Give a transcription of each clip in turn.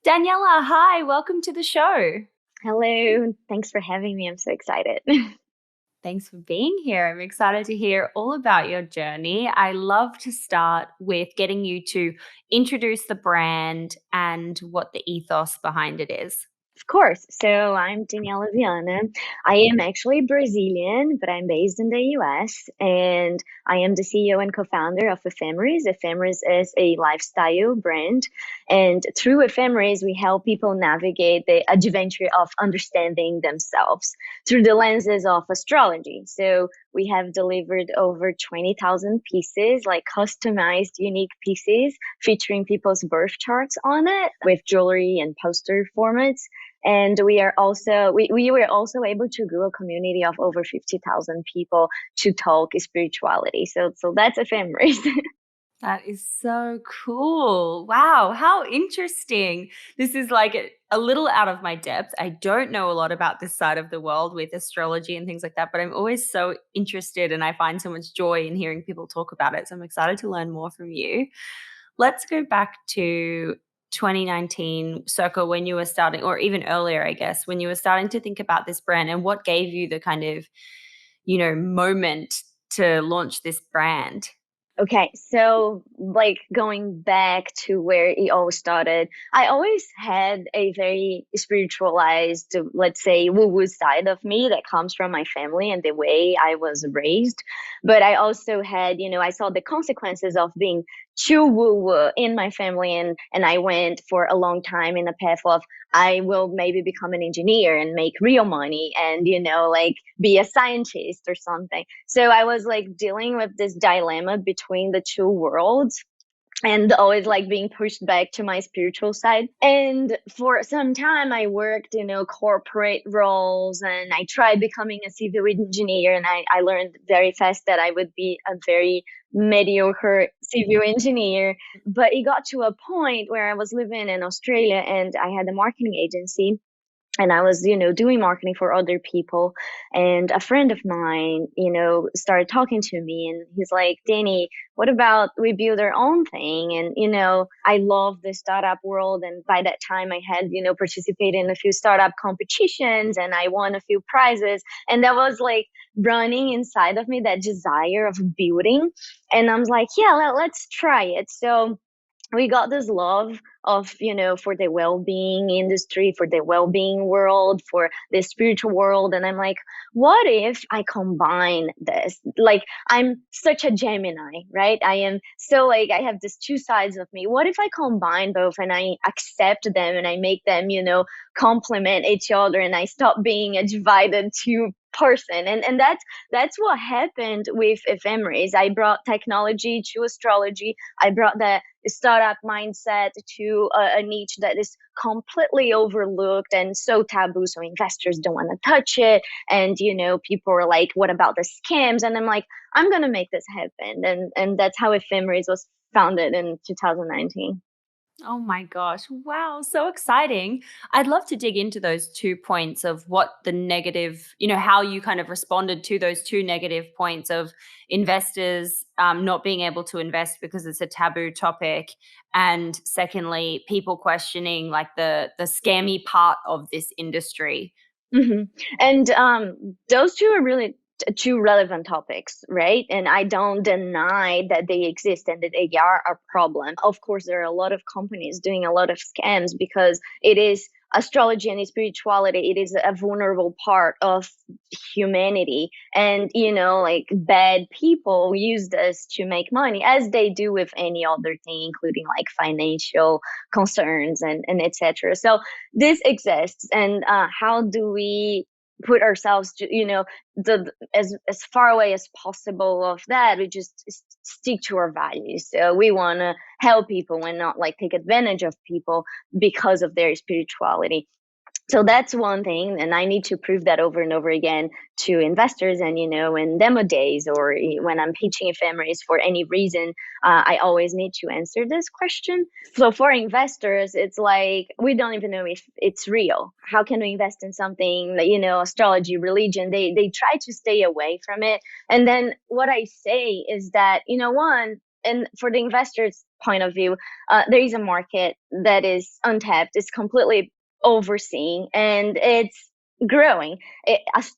Daniela, hi, welcome to the show. Hello, thanks for having me. I'm so excited. Thanks for being here. I'm excited to hear all about your journey. I love to start with getting you to introduce the brand and what the ethos behind it is. Of course. So I'm Daniela Vianna. I am actually Brazilian, but I'm based in the US, and I am the CEO and co-founder of Ephemeris. Ephemeris is a lifestyle brand, and through Ephemeris, we help people navigate the adventure of understanding themselves through the lenses of astrology. So we have delivered over 20,000 pieces, like customized, unique pieces featuring people's birth charts on it with jewelry and poster formats. And we were also able to grow a community of over 50,000 people to talk spirituality. So that's ephemeris. That is so cool. Wow, how interesting. This is like a little out of my depth. I don't know a lot about this side of the world with astrology and things like that, but I'm always so interested and I find so much joy in hearing people talk about it. So I'm excited to learn more from you. Let's go back to 2019, circa when you were starting, or even earlier, I guess, when you were starting to think about this brand and what gave you the kind of, moment to launch this brand. Okay, so like going back to where it all started, I always had a very spiritualized, let's say, woo-woo side of me that comes from my family and the way I was raised. But I also had, I saw the consequences of being too woo-woo in my family, and I went for a long time in a path of I will maybe become an engineer and make real money and, like be a scientist or something. So I was like dealing with this dilemma between the two worlds and always like being pushed back to my spiritual side. And for some time, I worked, corporate roles and I tried becoming a civil engineer. And I learned very fast that I would be a very mediocre civil engineer. But it got to a point where I was living in Australia and I had a marketing agency and I was, doing marketing for other people. And a friend of mine, started talking to me and he's like, Danny, what about we build our own thing? And, I love the startup world. And by that time I had, participated in a few startup competitions and I won a few prizes. And that was like running inside of me, that desire of building. And I was like, yeah, let's try it. So we got this love of for the well-being industry, for the well-being world, for the spiritual world. And I'm like, what if I combine this? Like, I'm such a Gemini, right? I am so like, I have these two sides of me. What if I combine both and I accept them and I make them complement each other and I stop being a divided two person? And that's what happened with ephemeris. I brought technology to astrology. I brought the startup mindset to a niche that is completely overlooked and so taboo, so investors don't want to touch it. And people are like, what about the scams? And I'm like, I'm gonna make this happen. And that's how ephemeris was founded in 2019. Oh my gosh. Wow. So exciting. I'd love to dig into those 2 points of what the negative, how you kind of responded to those two negative points of investors not being able to invest because it's a taboo topic. And secondly, people questioning like the scammy part of this industry. Hmm. And those two are really two relevant topics, right? And I don't deny that they exist and that they are a problem. Of course, there are a lot of companies doing a lot of scams because it is astrology and spirituality. It is a vulnerable part of humanity. And, like bad people use this to make money as they do with any other thing, including like financial concerns and etc. So this exists. And how do we put ourselves to, the as far away as possible of that? We just stick to our values. So we want to help people and not like take advantage of people because of their spirituality. So that's one thing, and I need to prove that over and over again to investors. And in demo days or when I'm pitching ephemeris for any reason, I always need to answer this question. So for investors, it's like we don't even know if it's real. How can we invest in something that astrology, religion? They try to stay away from it. And then what I say is that one, and for the investors' point of view, there is a market that is untapped, it's completely overseen, and it's growing.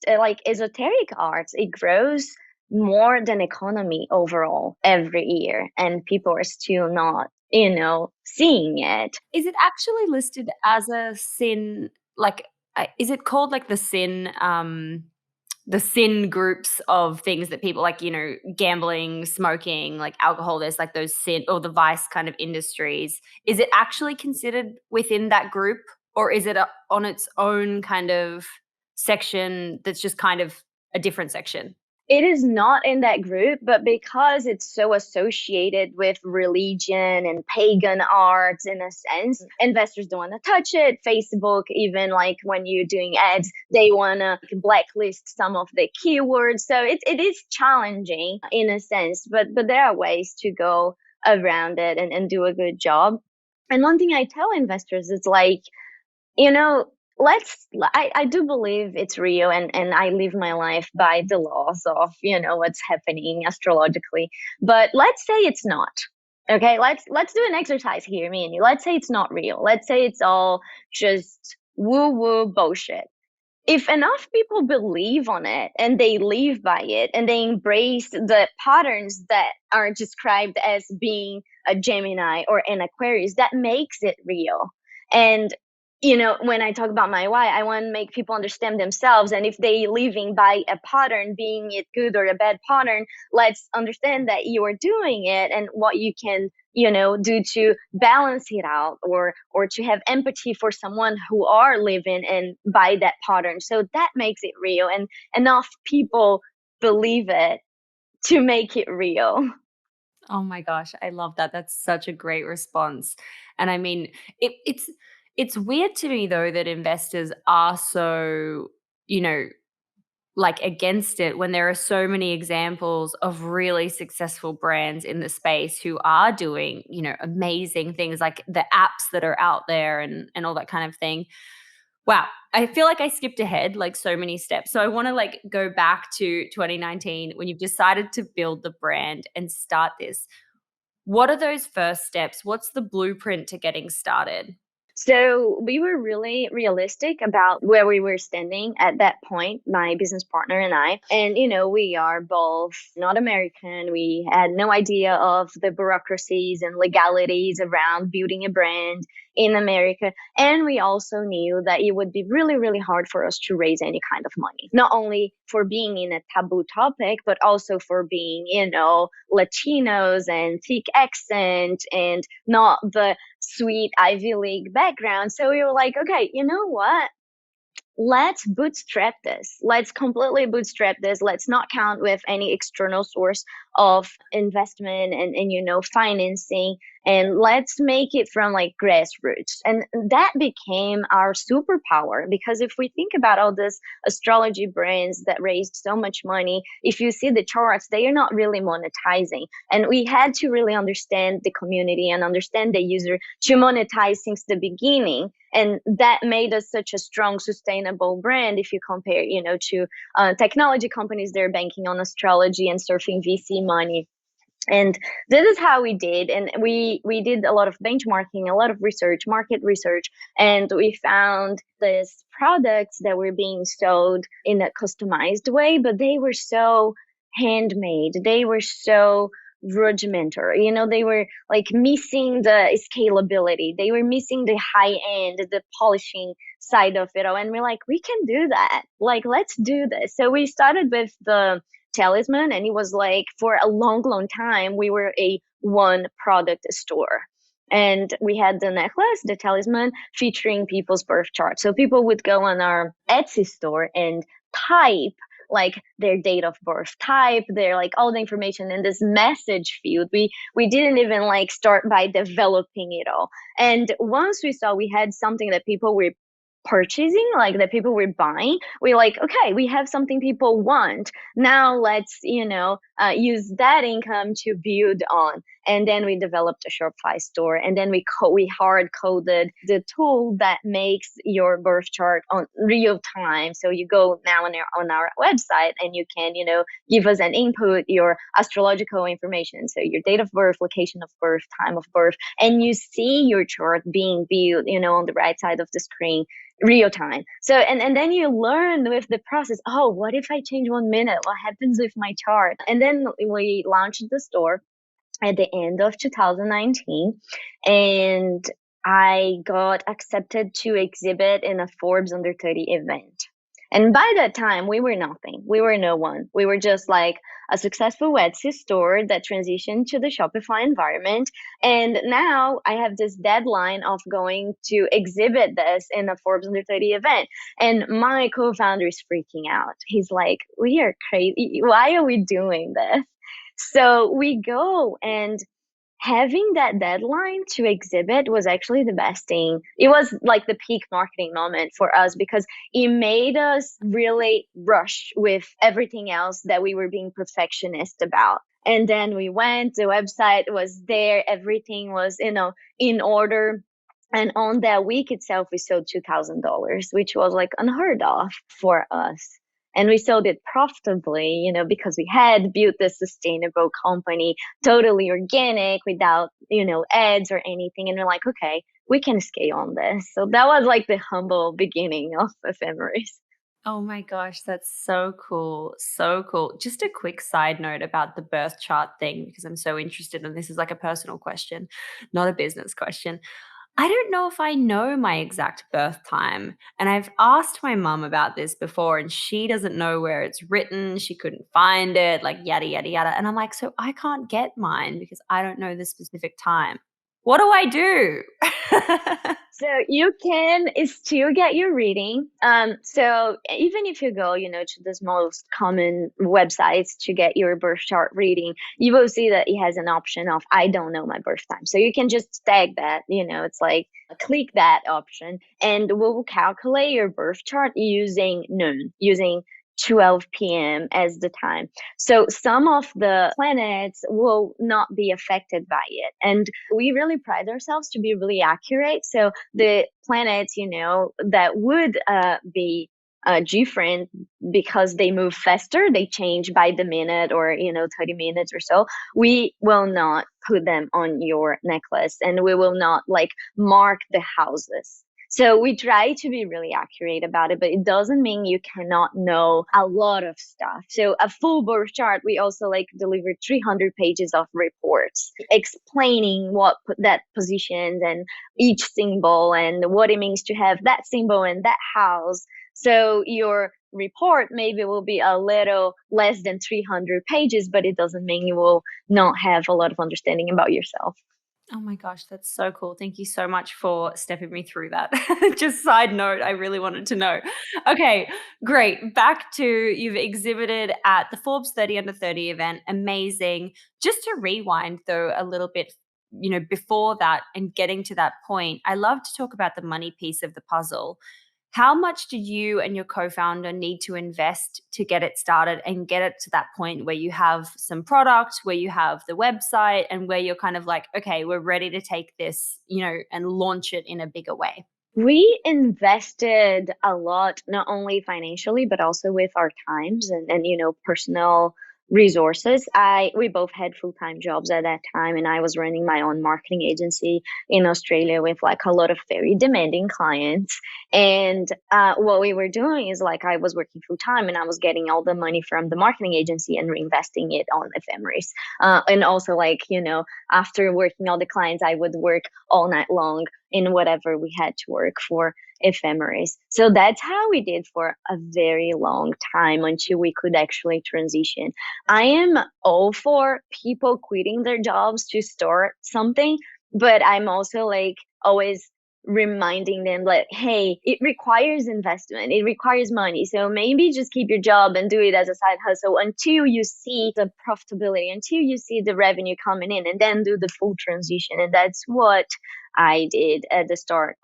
Like esoteric arts, it grows more than economy overall every year, and people are still not, seeing it. Is it actually listed as a sin? Like, is it called like the sin groups of things that people like, gambling, smoking, like alcohol, there's like those sin or the vice kind of industries. Is it actually considered within that group, or is it on its own kind of section that's just kind of a different section? It is not in that group, but because it's so associated with religion and pagan arts, in a sense, investors don't want to touch it. Facebook, even like when you're doing ads, they want to blacklist some of the keywords. So it is challenging in a sense, but there are ways to go around it and do a good job. And one thing I tell investors is like, you know, I do believe it's real, and I live my life by the laws of, what's happening astrologically. But let's say it's not. Okay, let's do an exercise here, me and you. Let's say it's not real. Let's say it's all just woo woo bullshit. If enough people believe on it and they live by it and they embrace the patterns that are described as being a Gemini or an Aquarius, that makes it real. And when I talk about my why, I want to make people understand themselves. And if they living by a pattern, being it good or a bad pattern, let's understand that you are doing it and what you can, do to balance it out, or to have empathy for someone who are living and by that pattern. So that makes it real, and enough people believe it to make it real. Oh my gosh, I love that. That's such a great response. And I mean, it's weird to me though that investors are so, you know, like against it when there are so many examples of really successful brands in the space who are doing, amazing things like the apps that are out there and all that kind of thing. Wow. I feel like I skipped ahead like so many steps. So I want to like go back to 2019 when you've decided to build the brand and start this. What are those first steps? What's the blueprint to getting started? So we were really realistic about where we were standing at that point, my business partner and I. And, we are both not American. We had no idea of the bureaucracies and legalities around building a brand in America. And we also knew that it would be really, really hard for us to raise any kind of money, not only for being in a taboo topic, but also for being, Latinos and thick accent and not the sweet Ivy League background. So we were like, okay, you know what? Let's bootstrap this. Let's completely bootstrap this. Let's not count with any external source of investment and financing. And let's make it from like grassroots. And that became our superpower, because if we think about all these astrology brands that raised so much money, if you see the charts, they are not really monetizing. And we had to really understand the community and understand the user to monetize since the beginning. And that made us such a strong, sustainable brand. If you compare, to technology companies, they're banking on astrology and surfing VC money. And this is how we did. And we did a lot of benchmarking, a lot of research, market research, and we found these products that were being sold in a customized way, but they were so handmade. They were so rudimentary. They were like missing the scalability. They were missing the high end, the polishing side of it all. And we're like, we can do that. Like, let's do this. So we started with the talisman, and it was like for a long, long time, we were a one product store. And we had the necklace, the talisman, featuring people's birth chart. So people would go on our Etsy store and type like their date of birth, type their like all the information in this message field. We didn't even like start by developing it all. And once we saw we had something that people were purchasing, like that people were buying, we're like, okay, we have something people want. Now let's, use that income to build on. And then we developed a Shopify store, and then we hard coded the tool that makes your birth chart on real time. So you go now on our website, and you can, give us an input, your astrological information, so your date of birth, location of birth, time of birth, and you see your chart being built, on the right side of the screen, real time. So and then you learn with the process. Oh, what if I change 1 minute? What happens with my chart? And then we launched the store at the end of 2019, and I got accepted to exhibit in a Forbes Under 30 event. And by that time, we were nothing. We were no one. We were just like a successful Etsy store that transitioned to the Shopify environment. And now I have this deadline of going to exhibit this in a Forbes Under 30 event. And my co-founder is freaking out. He's like, we are crazy. Why are we doing this? So we go, and having that deadline to exhibit was actually the best thing. It was like the peak marketing moment for us, because it made us really rush with everything else that we were being perfectionist about. And then we went, the website was there, everything was, in order. And on that week itself, we sold $2,000, which was like unheard of for us. And we sold it profitably, because we had built a sustainable company, totally organic, without, ads or anything. And we're like, okay, we can scale on this. So that was like the humble beginning of Ephemeris. Oh my gosh, that's so cool. So cool. Just a quick side note about the birth chart thing, because I'm so interested, and this is like a personal question, not a business question. I don't know if I know my exact birth time. And I've asked my mum about this before, and she doesn't know where it's written. She couldn't find it, like yada, yada, yada. And I'm like, so I can't get mine because I don't know the specific time. What do I do? So you can still get your reading. So even if you go, to the most common websites to get your birth chart reading, you will see that it has an option of I don't know my birth time. So you can just tag that, it's like click that option, and we'll calculate your birth chart using noon, using 12 p.m. as the time. So some of the planets will not be affected by it. And we really pride ourselves to be really accurate. So the planets, that would be different because they move faster, they change by the minute, or 30 minutes or so, we will not put them on your necklace, and we will not like mark the houses. So we try to be really accurate about it, but it doesn't mean you cannot know a lot of stuff. So a full birth chart, we also like delivered 300 pages of reports explaining what that positions and each symbol and what it means to have that symbol in that house. So your report maybe will be a little less than 300 pages, but it doesn't mean you will not have a lot of understanding about yourself. Oh my gosh, that's so cool. Thank you so much for stepping me through that. Just side note, I really wanted to know. Okay, great. Back to you've exhibited at the Forbes 30 Under 30 event. Amazing. Just to rewind though a little bit, before that and getting to that point, I love to talk about the money piece of the puzzle. How much did you and your co-founder need to invest to get it started and get it to that point where you have some product, where you have the website, and where you're kind of like, okay, we're ready to take this, and launch it in a bigger way? We invested a lot, not only financially, but also with our times and personal resources. We both had full-time jobs at that time, and I was running my own marketing agency in Australia with like a lot of very demanding clients. And what we were doing is like I was working full-time, and I was getting all the money from the marketing agency and reinvesting it on Ephemeris. And also like, after working all the clients, I would work all night long in whatever we had to work for Ephemeris. So that's how we did for a very long time until we could actually transition. I am all for people quitting their jobs to start something, but I'm also like always reminding them like, hey, it requires investment, it requires money, so maybe just keep your job and do it as a side hustle until you see the profitability, until you see the revenue coming in, and then do the full transition. And that's what I did at the start.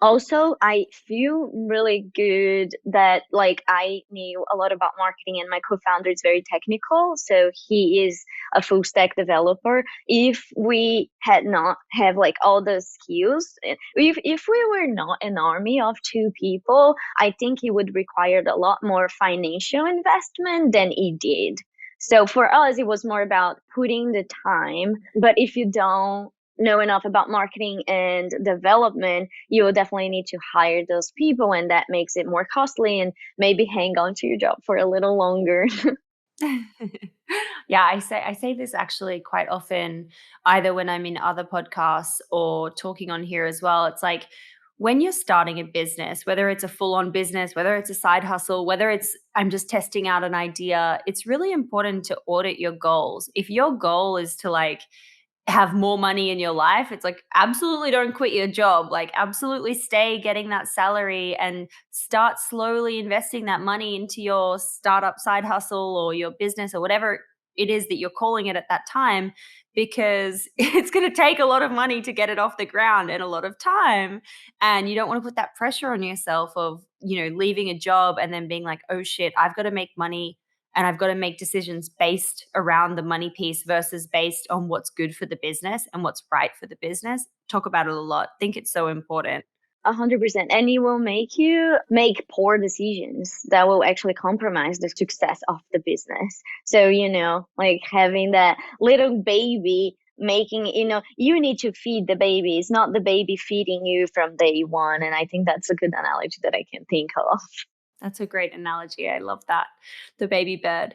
Also, I feel really good that like I knew a lot about marketing, and my co-founder is very technical, so he is a full stack developer. If we had not have like all the skills, if we were not an army of two people, I think it would require a lot more financial investment than it did. So for us, it was more about putting the time. But if you don't know enough about marketing and development, you will definitely need to hire those people, and that makes it more costly, and maybe hang on to your job for a little longer. Yeah, I say this actually quite often, either when I'm in other podcasts or talking on here as well. It's like when you're starting a business, whether it's a full-on business, whether it's a side hustle, whether it's I'm just testing out an idea, it's really important to audit your goals. If your goal is to like have more money in your life, it's like absolutely don't quit your job. Like absolutely stay getting that salary and start slowly investing that money into your startup side hustle or your business or whatever it is that you're calling it at that time, because it's going to take a lot of money to get it off the ground and a lot of time, and you don't want to put that pressure on yourself of, leaving a job and then being like, oh shit, I've got to make money and I've got to make decisions based around the money piece versus based on what's good for the business and what's right for the business. Talk about it a lot. Think it's so important. 100%. And it will make you make poor decisions that will actually compromise the success of the business. So, like having that little baby making, you need to feed the baby. It's not the baby feeding you from day one. And I think that's a good analogy that I can think of. That's a great analogy. I love that. The baby bird.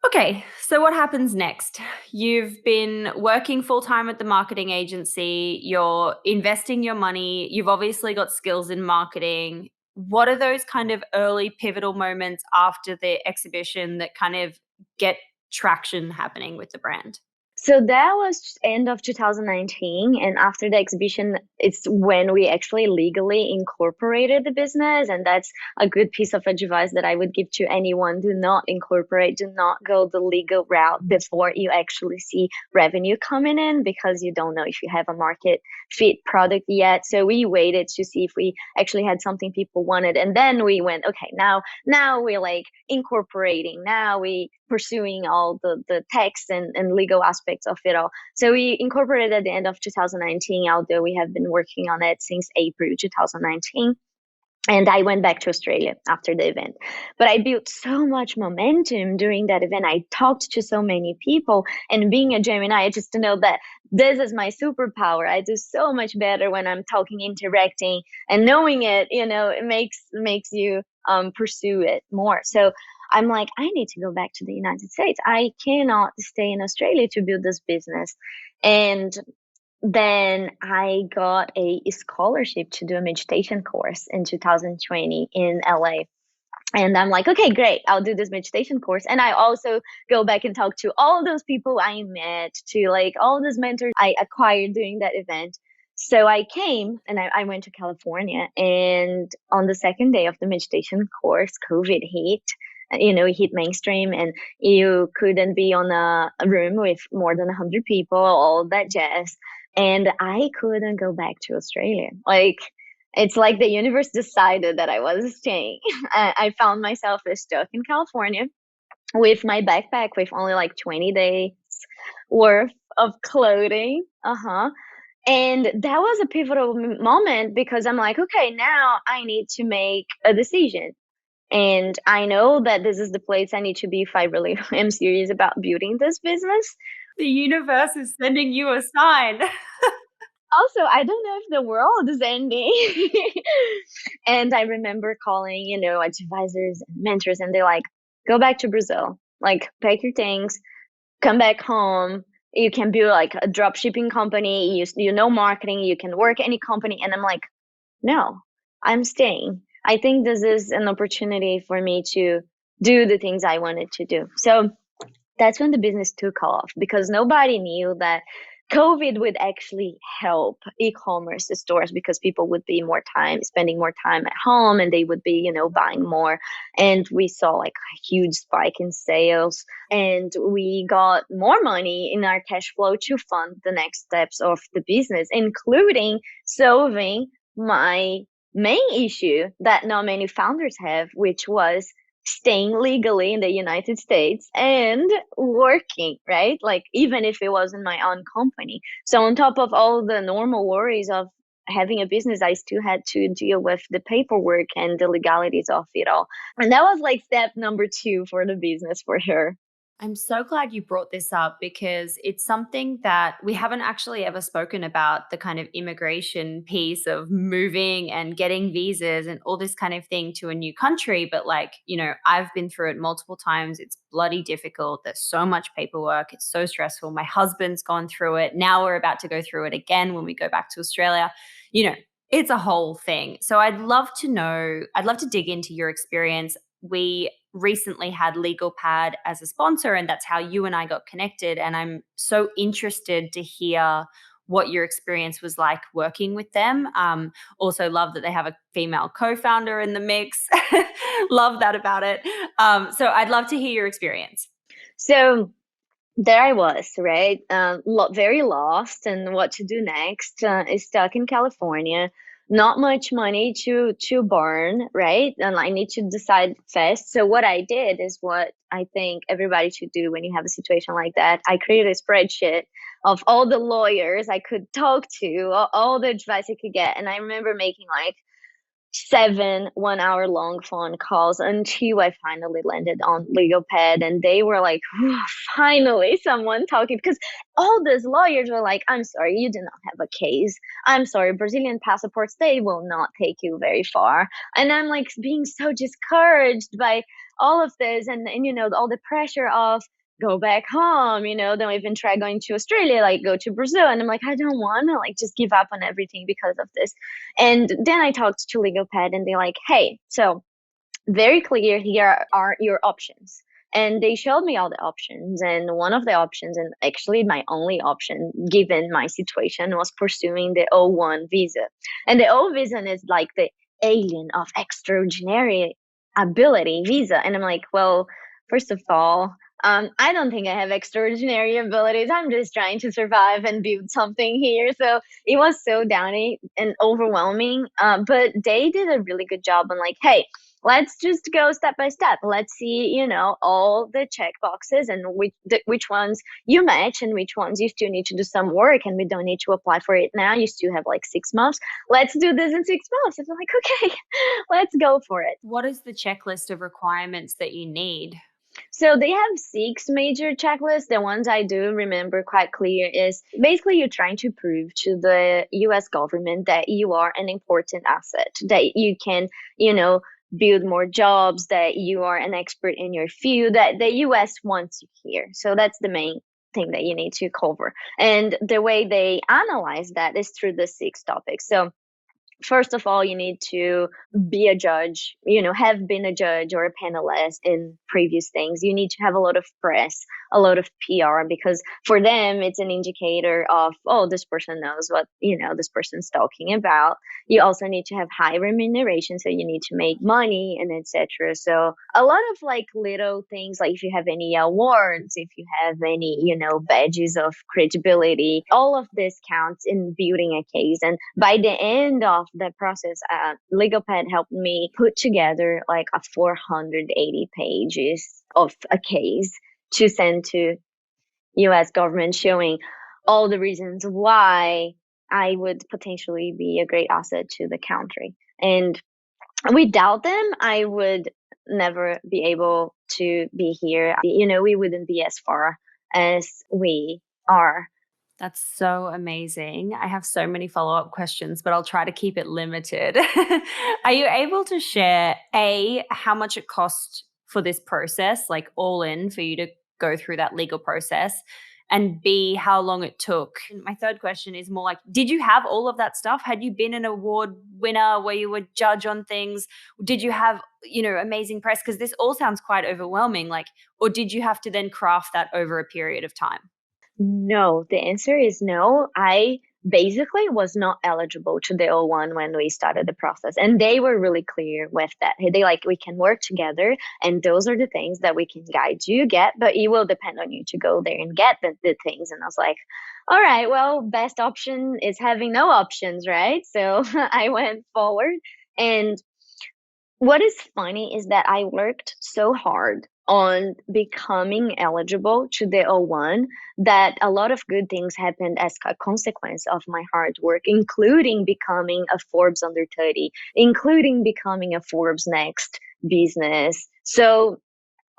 Okay, so what happens next? You've been working full time at the marketing agency, you're investing your money, you've obviously got skills in marketing. What are those kind of early pivotal moments after the exhibition that kind of get traction happening with the brand? So that was end of 2019. And after the exhibition, it's when we actually legally incorporated the business. And that's a good piece of advice that I would give to anyone. Do not incorporate, do not go the legal route before you actually see revenue coming in, because you don't know if you have a market fit product yet. So we waited to see if we actually had something people wanted. And then we went, okay, now we're like incorporating, now we pursuing all the text and legal aspects of it all. So we incorporated at the end of 2019, although we have been working on it since April 2019. And I went back to Australia after the event. But I built so much momentum during that event. I talked to so many people. And being a Gemini, I just know that this is my superpower. I do so much better when I'm talking, interacting, and knowing it, it makes you pursue it more. So I'm like, I need to go back to the United States. I cannot stay in Australia to build this business. And then I got a scholarship to do a meditation course in 2020 in LA. And I'm like, okay, great, I'll do this meditation course. And I also go back and talk to all those people I met, to like all those mentors I acquired during that event. So I came and I went to California. And on the second day of the meditation course, COVID hit. It hit mainstream, and you couldn't be on a room with more than 100 people, all that jazz. And I couldn't go back to Australia. Like, it's like the universe decided that I was staying. I found myself stuck in California with my backpack with only like 20 days worth of clothing. And that was a pivotal moment, because I'm like, okay, now I need to make a decision. And I know that this is the place I need to be if I really am serious about building this business. The universe is sending you a sign. Also, I don't know if the world is ending. And I remember calling, advisors and mentors, and they're like, go back to Brazil, like, pack your things, come back home. You can build like a drop shipping company. You know marketing. You can work any company. And I'm like, no, I'm staying. I think this is an opportunity for me to do the things I wanted to do. So that's when the business took off, because nobody knew that COVID would actually help e-commerce stores, because people would be spending more time at home, and they would be, buying more. And we saw like a huge spike in sales, and we got more money in our cash flow to fund the next steps of the business, including solving my main issue that not many founders have, which was staying legally in the United States and working, right? Like, even if it wasn't my own company. So, on top of all the normal worries of having a business, I still had to deal with the paperwork and the legalities of it all. And that was like step number two for the business for sure. I'm so glad you brought this up because it's something that we haven't actually ever spoken about, the kind of immigration piece of moving and getting visas and all this kind of thing to a new country. But, like, I've been through it multiple times. It's bloody difficult. There's so much paperwork. It's so stressful. My husband's gone through it. Now we're about to go through it again when we go back to Australia. You know, it's a whole thing. So I'd love to dig into your experience. We recently had Legal Pad as a sponsor, and that's how you and I got connected. And I'm so interested to hear what your experience was like working with them. Also, love that they have a female co founder in the mix. Love that about it. So, I'd love to hear your experience. So, there I was, right? Very lost and what to do next. Stuck in California, not much money to burn, right? And I need to decide fast. So what I did is what I think everybody should do when you have a situation like that. I created a spreadsheet of all the lawyers I could talk to, all the advice I could get, and I remember making like 7 1 hour long phone calls until I finally landed on legal pad, and they were like, finally someone talking, because all these lawyers were like, I'm sorry, you do not have a case. I'm sorry, Brazilian passports, they will not take you very far. And I'm like being so discouraged by all of this, and all the pressure of go back home, don't even try going to Australia, like go to Brazil. And I'm like, I don't want to like just give up on everything because of this. And then I talked to Legal Pad, and they're like, hey, so very clear, here are your options. And they showed me all the options. And one of the options, and actually my only option given my situation, was pursuing the O1 visa. And the O visa is like the alien of extraordinary ability visa. And I'm like, well, first of all, I don't think I have extraordinary abilities. I'm just trying to survive and build something here. So it was so downy and overwhelming. But they did a really good job on like, hey, let's just go step by step. Let's see, all the check boxes and which ones you match and which ones you still need to do some work, and we don't need to apply for it now. You still have like 6 months. Let's do this in 6 months. And I'm like, okay, let's go for it. What is the checklist of requirements that you need? So they have 6 major checklists. The ones I do remember quite clear is basically you're trying to prove to the US government that you are an important asset, that you can, build more jobs, that you are an expert in your field, that the US wants you here. So that's the main thing that you need to cover. And the way they analyze that is through the 6 topics. So first of all, you need to be a judge, have been a judge or a panelist in previous things. You need to have a lot of press, a lot of PR, because for them, it's an indicator of, oh, this person knows what, this person's talking about. You also need to have high remuneration. So you need to make money and etc. So a lot of like little things, like if you have any awards, if you have any, badges of credibility, all of this counts in building a case. And by the end of the process, legal pad helped me put together like a 480 pages of a case to send to US government, showing all the reasons why I would potentially be a great asset to the country. And without them, I would never be able to be here. We wouldn't be as far as we are. That's so amazing. I have so many follow-up questions, but I'll try to keep it limited. Are you able to share, A, how much it cost for this process, like all in for you to go through that legal process? And B, how long it took? And my third question is more like, did you have all of that stuff? Had you been an award winner where you would judge on things? Did you have, amazing press? Because this all sounds quite overwhelming. Like, or did you have to then craft that over a period of time? No, the answer is no. I basically was not eligible to the O1 when we started the process. And they were really clear with that. They like, we can work together, and those are the things that we can guide you get, but it will depend on you to go there and get the things. And I was like, all right, well, best option is having no options, right? So I went forward. And what is funny is that I worked so hard on becoming eligible to the O1 that a lot of good things happened as a consequence of my hard work, including becoming a Forbes under 30, including becoming a Forbes Next business. So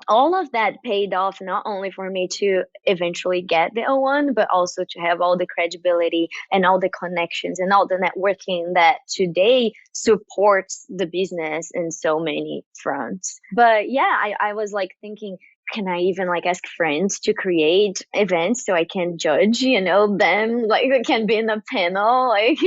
all of that paid off not only for me to eventually get the O1, but also to have all the credibility and all the connections and all the networking that today supports the business in so many fronts. But yeah, I was like thinking, can I even like ask friends to create events so I can judge, them, like I can be in a panel? Like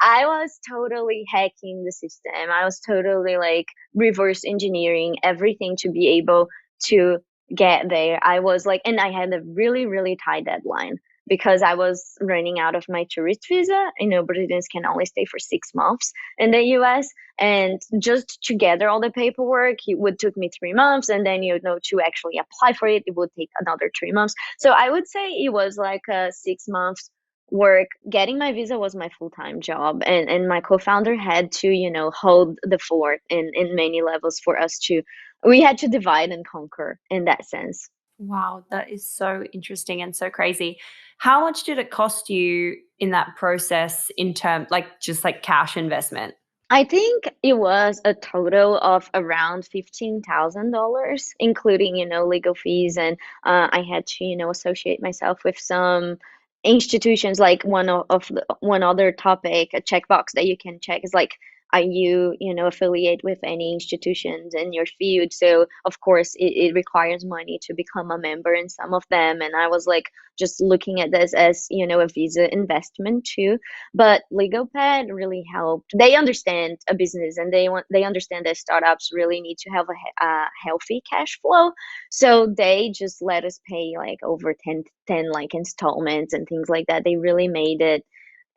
I was totally hacking the system. I was totally like reverse engineering everything to be able to get there. I was like, and I had a really, really tight deadline because I was running out of my tourist visa. Brazilians can only stay for 6 months in the US. And just to gather all the paperwork, it would took me 3 months. And then, to actually apply for it, it would take another 3 months. So I would say it was like a 6 months work. Getting my visa was my full-time job, and my co-founder had to hold the fort in many levels for us to we had to divide and conquer in that sense. Wow, that is so interesting and so crazy. How much did it cost you in that process in term like just like cash investment? I think it was a total of around $15,000, including, legal fees. And I had to, associate myself with some institutions. Like one other topic, a checkbox that you can check is like, are you, affiliate with any institutions in your field? So of course it requires money to become a member in some of them. And I was like just looking at this as, a visa investment too. But LegalPad really helped. They understand a business, and they understand that startups really need to have a healthy cash flow. So they just let us pay like over 10 like installments and things like that. They really made it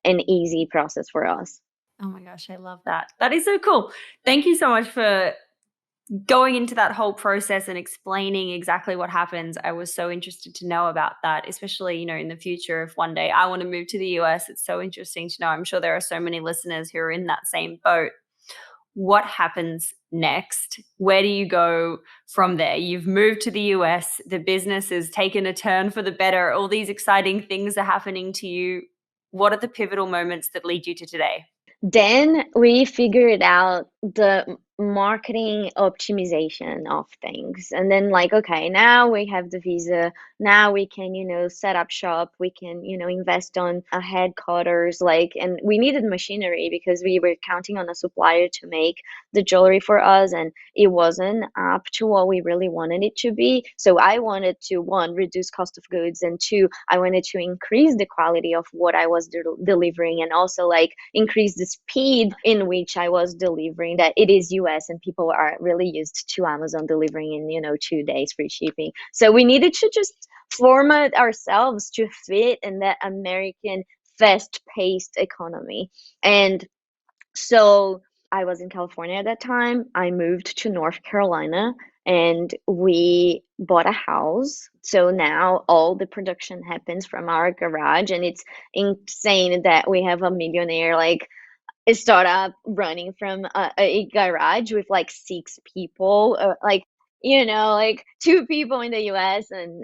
an easy process for us. Oh my gosh, I love that. That is so cool. Thank you so much for going into that whole process and explaining exactly what happens. I was so interested to know about that, especially, in the future, if one day I want to move to the US, it's so interesting to know. I'm sure there are so many listeners who are in that same boat. What happens next? Where do you go from there? You've moved to the US, the business has taken a turn for the better, all these exciting things are happening to you. What are the pivotal moments that lead you to today? Then we figured out the marketing optimization of things. And then, like, okay, now we have the visa. Now we can, set up shop. We can, invest on a headquarters. Like, and we needed machinery because we were counting on a supplier to make the jewelry for us. And it wasn't up to what we really wanted it to be. So I wanted to, one, reduce cost of goods, and two, I wanted to increase the quality of what I was delivering, and also like increase the speed in which I was delivering. That it is US and people are really used to Amazon delivering in 2 days free shipping. So we needed to just format ourselves to fit in that American fast-paced economy. And so I was in California at that time. I moved to North Carolina and we bought a house. So now all the production happens from our garage, and it's insane that we have a millionaire like a startup running from a garage with like 6 people, like like 2 people in the US and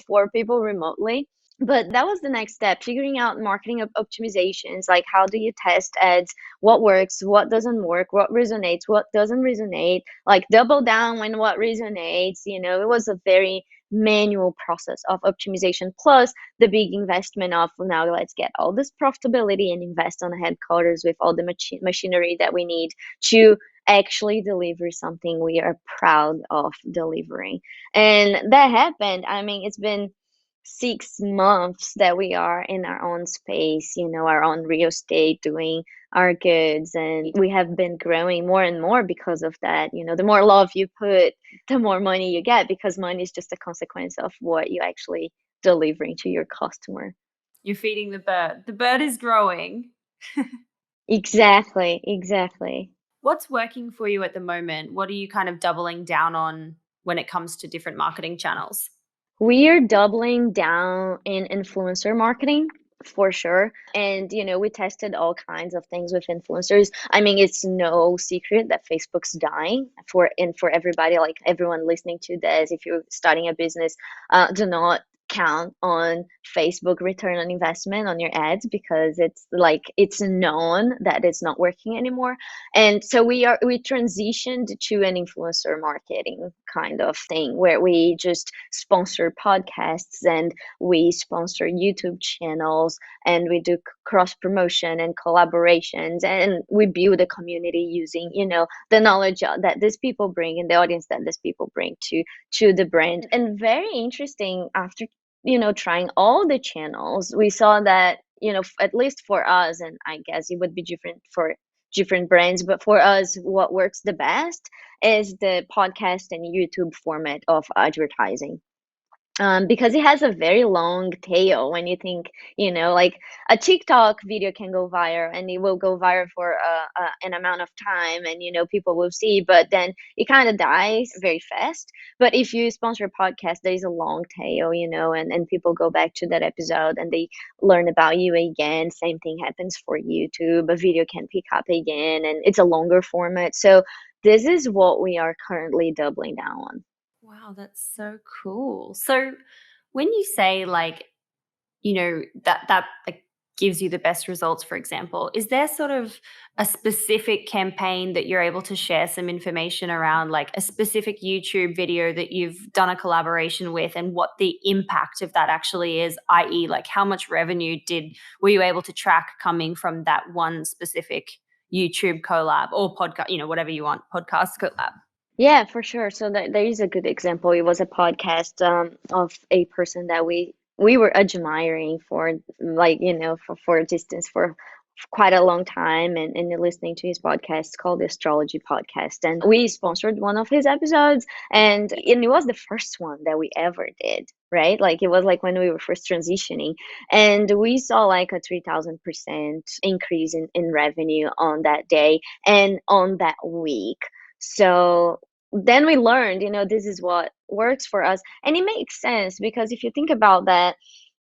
4 people remotely. But that was the next step, figuring out marketing optimizations, like how do you test ads, what works, what doesn't work, what resonates, what doesn't resonate, like double down when what resonates. It was a very manual process of optimization, plus the big investment of, now let's get all this profitability and invest on a headquarters with all the machinery that we need to actually deliver something we are proud of delivering. And that happened. I mean, it's been 6 months that we are in our own space, our own real estate, doing our goods, and we have been growing more and more because of that. The more love you put, the more money you get, because money is just a consequence of what you actually delivering to your customer. You're feeding the bird. The bird is growing. Exactly, exactly. What's working for you at the moment? What are you kind of doubling down on when it comes to different marketing channels? We're doubling down in influencer marketing for sure. And, we tested all kinds of things with influencers. I mean, it's no secret that Facebook's dying for everybody, like everyone listening to this. If you're starting a business, do not count on Facebook return on investment on your ads because it's known that it's not working anymore. And so we transitioned to an influencer marketing kind of thing where we just sponsor podcasts and we sponsor YouTube channels and we do cross promotion and collaborations, and we build a community using, the knowledge that these people bring and the audience that these people bring to the brand. And very interesting, after trying all the channels, we saw that, at least for us, and I guess it would be different for different brands, but for us, what works the best is the podcast and YouTube format of advertising. Because it has a very long tail. When you think, like a TikTok video can go viral and it will go viral for an amount of time, and people will see, but then it kind of dies very fast. But if you sponsor a podcast, there is a long tail, and people go back to that episode and they learn about you again. Same thing happens for YouTube. A video can pick up again, and it's a longer format. So this is what we are currently doubling down on. Wow, that's so cool. So when you say like, that like gives you the best results, for example, is there sort of a specific campaign that you're able to share some information around, like a specific YouTube video that you've done a collaboration with and what the impact of that actually is, i.e. like how much revenue were you able to track coming from that one specific YouTube collab or podcast, whatever you want, podcast collab? Yeah, for sure. So there is a good example. It was a podcast of a person that we were admiring for, like, for a distance for quite a long time, and listening to his podcast called the Astrology Podcast. And we sponsored one of his episodes, and it was the first one that we ever did, right? Like it was like when we were first transitioning, and we saw like a 3,000% increase in revenue on that day and on that week. So then we learned, this is what works for us. And it makes sense because if you think about that,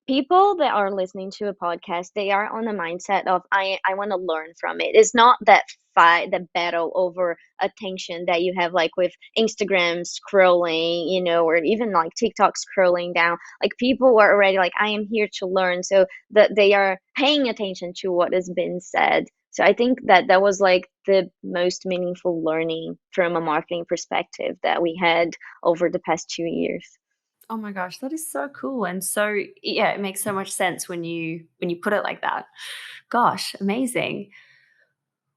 people that are listening to a podcast, they are on a mindset of, I want to learn from it. It's not that fight, the battle over attention that you have like with Instagram scrolling, or even like TikTok scrolling down. Like people are already like, I am here to learn. So that they are paying attention to what has been said. So I think that was like the most meaningful learning from a marketing perspective that we had over the past 2 years. Oh my gosh, that is so cool. And so yeah, it makes so much sense when you put it like that. Gosh, amazing.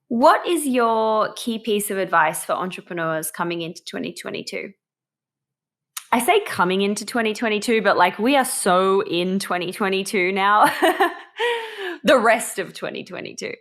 What is your key piece of advice for entrepreneurs coming into 2022? I say coming into 2022, but like we are so in 2022 now. The rest of 2022.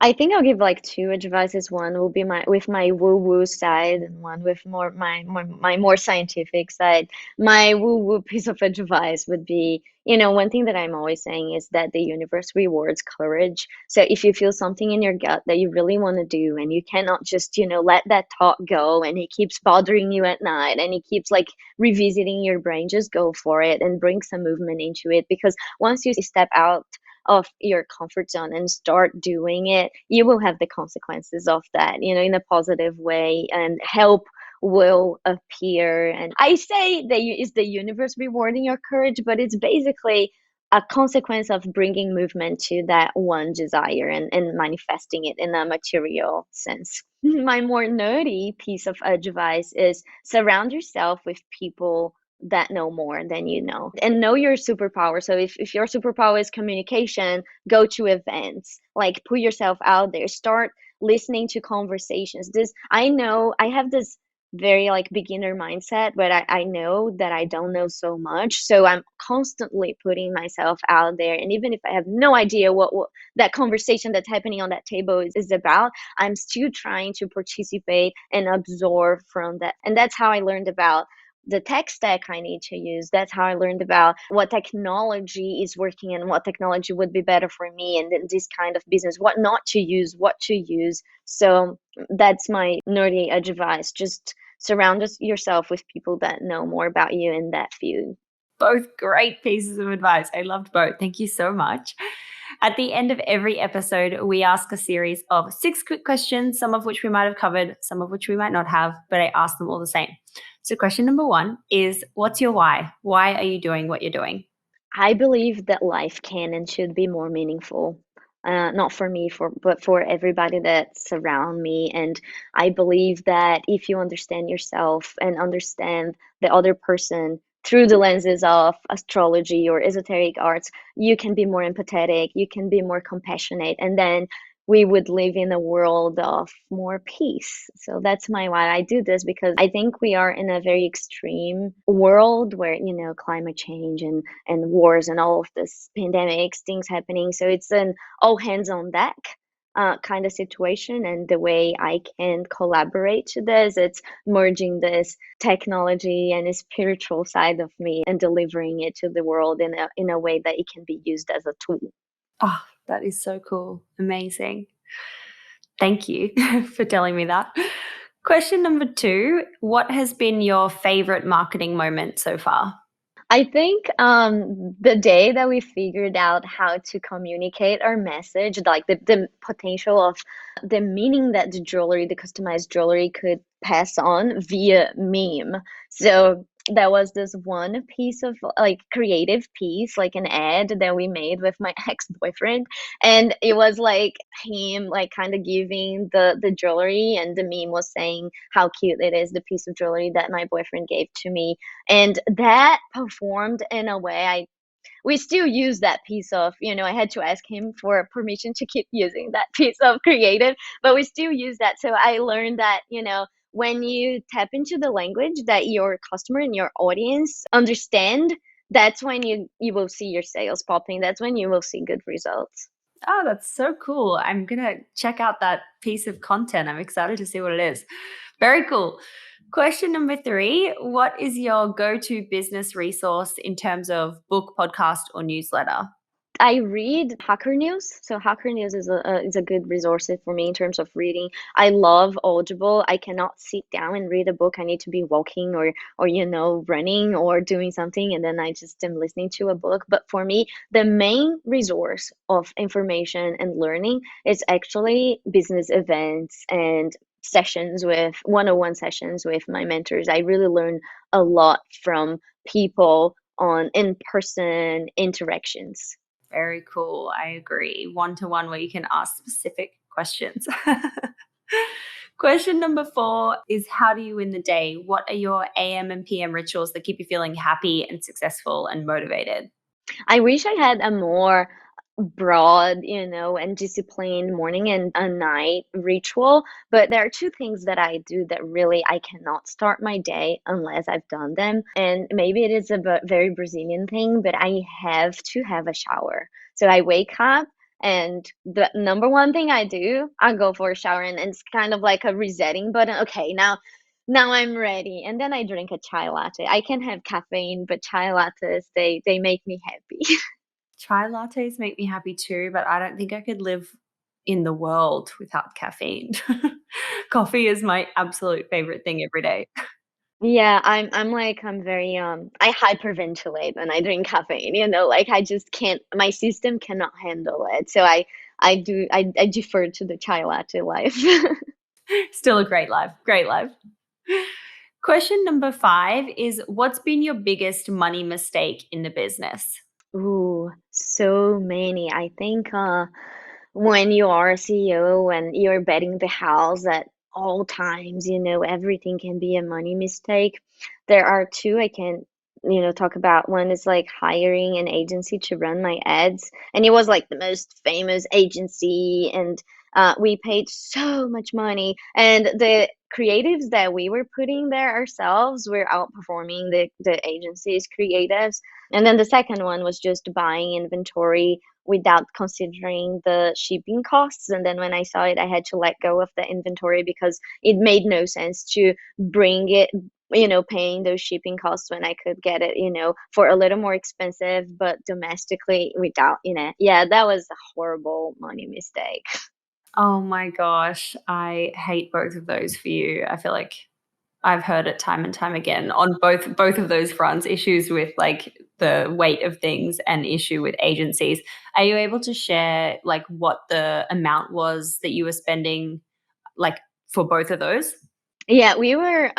I think I'll give like two advices. One will be my woo woo side, and one with more my more scientific side. My woo woo piece of advice would be, one thing that I'm always saying is that the universe rewards courage. So if you feel something in your gut that you really want to do, and you cannot just, let that thought go, and it keeps bothering you at night, and it keeps like revisiting your brain, just go for it and bring some movement into it. Because once you step out of your comfort zone and start doing it, you will have the consequences of that, in a positive way, and help will appear. And I say that is the universe rewarding your courage, but it's basically a consequence of bringing movement to that one desire, and manifesting it in a material sense. My more nerdy piece of advice is surround yourself with people that know more than you know, and know your superpower. So if your superpower is communication, go to events, like put yourself out there, start listening to conversations. This, I know I have this very like beginner mindset, but I know that I don't know so much, so I'm constantly putting myself out there. And even if I have no idea what that conversation that's happening on that table is about, I'm still trying to participate and absorb from that. And that's how I learned about the tech stack I need to use. That's how I learned about what technology is working and what technology would be better for me, and then this kind of business, what not to use, what to use. So that's my nerdy advice. Just surround yourself with people that know more about you in that field. Both great pieces of advice. I loved both. Thank you so much. At the end of every episode, we ask a series of 6 quick questions, some of which we might have covered, some of which we might not have, but I ask them all the same. So, question number 1 is, what's your why? Why are you doing what you're doing? I believe that life can and should be more meaningful. Not for me, but for everybody that's around me. And I believe that if you understand yourself and understand the other person through the lenses of astrology or esoteric arts, you can be more empathetic, you can be more compassionate, and then we would live in a world of more peace. So that's my why I do this, because I think we are in a very extreme world where, climate change and wars and all of this pandemics, things happening. So it's an all hands on deck kind of situation. And the way I can collaborate to this, it's merging this technology and a spiritual side of me and delivering it to the world in a way that it can be used as a tool. Oh, that is so cool. Amazing. Thank you for telling me that. Question number 2, what has been your favorite marketing moment so far? I think the day that we figured out how to communicate our message, like the potential of the meaning that the customized jewelry could pass on via meme. So that was this one piece of like creative piece, like an ad that we made with my ex-boyfriend. And it was like him like kind of giving the jewelry, and the meme was saying how cute it is, the piece of jewelry that my boyfriend gave to me. And that performed in a way we still use that piece of, I had to ask him for permission to keep using that piece of creative, but we still use that. So I learned that, when you tap into the language that your customer and your audience understand, that's when you will see your sales popping. That's when you will see good results. Oh, that's so cool. I'm going to check out that piece of content. I'm excited to see what it is. Very cool. Question number 3, what is your go-to business resource in terms of book, podcast, or newsletter? I read Hacker News. So Hacker News is a good resource for me in terms of reading. I love Audible. I cannot sit down and read a book. I need to be walking or running or doing something, and then I just am listening to a book. But for me, the main resource of information and learning is actually business events and sessions with one-on-one sessions with my mentors. I really learn a lot from people on in-person interactions. Very cool. I agree. One-to-one where you can ask specific questions. Question number 4 is, how do you win the day? What are your AM and PM rituals that keep you feeling happy and successful and motivated? I wish I had a more broad, and disciplined morning and a night ritual, but there are two things that I do that really I cannot start my day unless I've done them. And maybe it is a very Brazilian thing, but I have to have a shower. So I wake up, and the number one thing I do, I go for a shower, and it's kind of like a resetting button. Okay, now I'm ready. And then I drink a chai latte. I can have caffeine, but chai lattes, they make me happy. Chai lattes make me happy too, but I don't think I could live in the world without caffeine. Coffee is my absolute favorite thing every day. Yeah, I'm very I hyperventilate when I drink caffeine, like I just can't, my system cannot handle it. So I defer to the chai latte life. Still a great life. Great life. Question number 5 is, what's been your biggest money mistake in the business? Ooh, so many. I think when you are a CEO and you're betting the house at all times, everything can be a money mistake. There are two I can, talk about. One is like hiring an agency to run my ads, and it was like the most famous agency, and we paid so much money, and the creatives that we were putting there ourselves were outperforming the agency's creatives. And then the second one was just buying inventory without considering the shipping costs. And then when I saw it, I had to let go of the inventory because it made no sense to bring it paying those shipping costs when I could get it, for a little more expensive, but domestically without, yeah, that was a horrible money mistake. Oh my gosh, I hate both of those for you. I feel like I've heard it time and time again on both of those fronts, issues with, like, the weight of things and issue with agencies. Are you able to share, like, what the amount was that you were spending, like, for both of those? Yeah, we were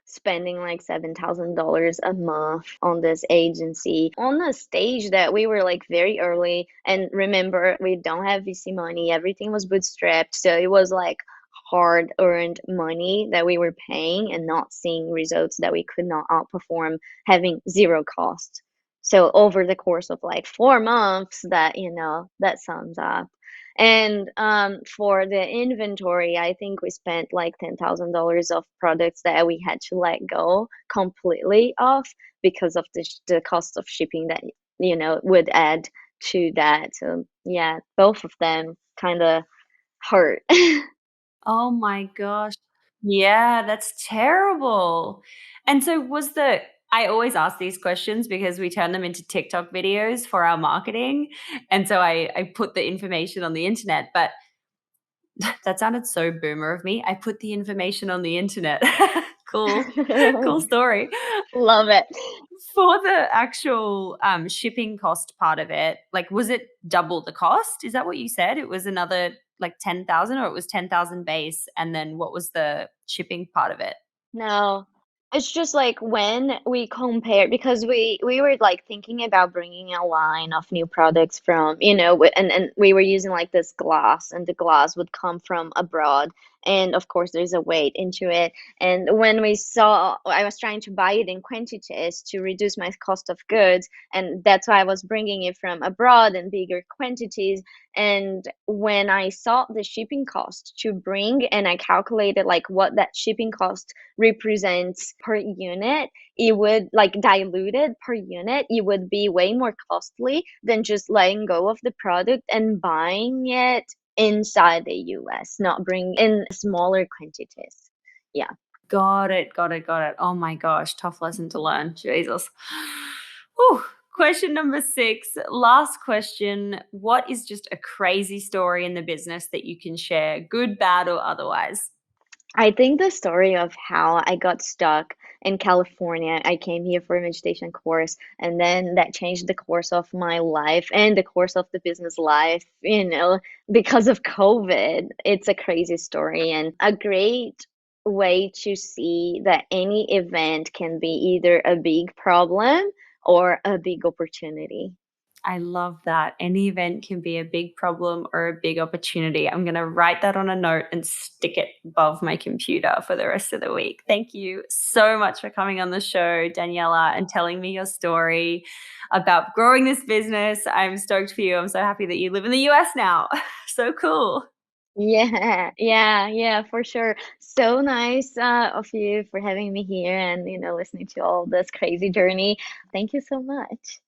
spending like $7,000 a month on this agency on a stage that we were like very early. And remember, we don't have VC money. Everything was bootstrapped, so it was like hard earned money that we were paying and not seeing results that we could not outperform having zero cost. So over the course of like 4 months, that sums up. And for the inventory, I think we spent like $10,000 of products that we had to let go completely of because of the cost of shipping that would add to that. So yeah, both of them kind of hurt. Oh my gosh. Yeah, that's terrible. And so was the I always ask these questions because we turn them into TikTok videos for our marketing, and so I put the information on the internet, but that sounded so boomer of me. I put the information on the internet. Cool. Cool story. Love it. For the actual, shipping cost part of it, like, was it double the cost? Is that what you said? It was another, like, 10,000, or it was 10,000 base, and then what was the shipping part of it? No, it's just like when we compare because we were like thinking about bringing a line of new products from, and we were using like this glass, and the glass would come from abroad, and of course there's a weight into it. And when we saw, I was trying to buy it in quantities to reduce my cost of goods, and that's why I was bringing it from abroad in bigger quantities. And when I saw the shipping cost to bring, and I calculated like what that shipping cost represents per unit, it would like diluted per unit, it would be way more costly than just letting go of the product and buying it inside the US, not bring in smaller quantities. Yeah. Got it, got it, got it. Oh my gosh, tough lesson to learn. Jesus. Whew. Question number 6, last question. What is just a crazy story in the business that you can share, good, bad, or otherwise? I think the story of how I got stuck in California, I came here for a meditation course, and then that changed the course of my life and the course of the business life, because of COVID. It's a crazy story and a great way to see that any event can be either a big problem or a big opportunity. I love that. Any event can be a big problem or a big opportunity. I'm going to write that on a note and stick it above my computer for the rest of the week. Thank you so much for coming on the show, Daniela, and telling me your story about growing this business. I'm stoked for you. I'm so happy that you live in the US now. So cool. Yeah, yeah, yeah, for sure. So nice of you for having me here and listening to all this crazy journey. Thank you so much.